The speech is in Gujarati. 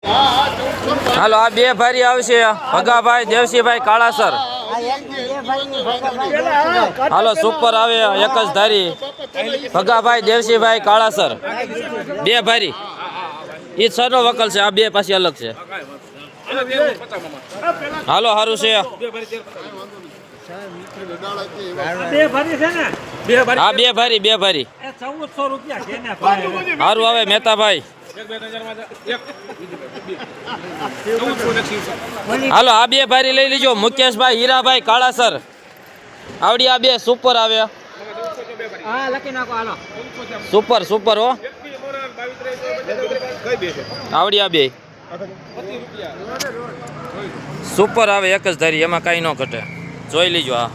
હાલો આ બે ભારી આવશે ભગાભાઈ દેવસીભાઈ કાળાસર. હાલો સુપર આવે એક જ ધારી ભગાભાઈ દેવસીભાઈ કાળાસર બે ભારી. ઈ સરનો વકલ છે, આ બે પાછી અલગ છે. હાલો સારું છે. હા બે ભારી બે ભારી 1400 રૂપિયા સારું આવે મહેતાભાઈ. હાલો આ બે ભારી લઈ લીજો મુકેશભાઈ હીરાભાઈ કાળાસર. આવડી આ બે સુપર આવે સુપર સુપર હો. આવડી આ બે સુપર આવે એક જ ધારી, એમાં કઈ ન ઘટે. જોઈ લીજો. હા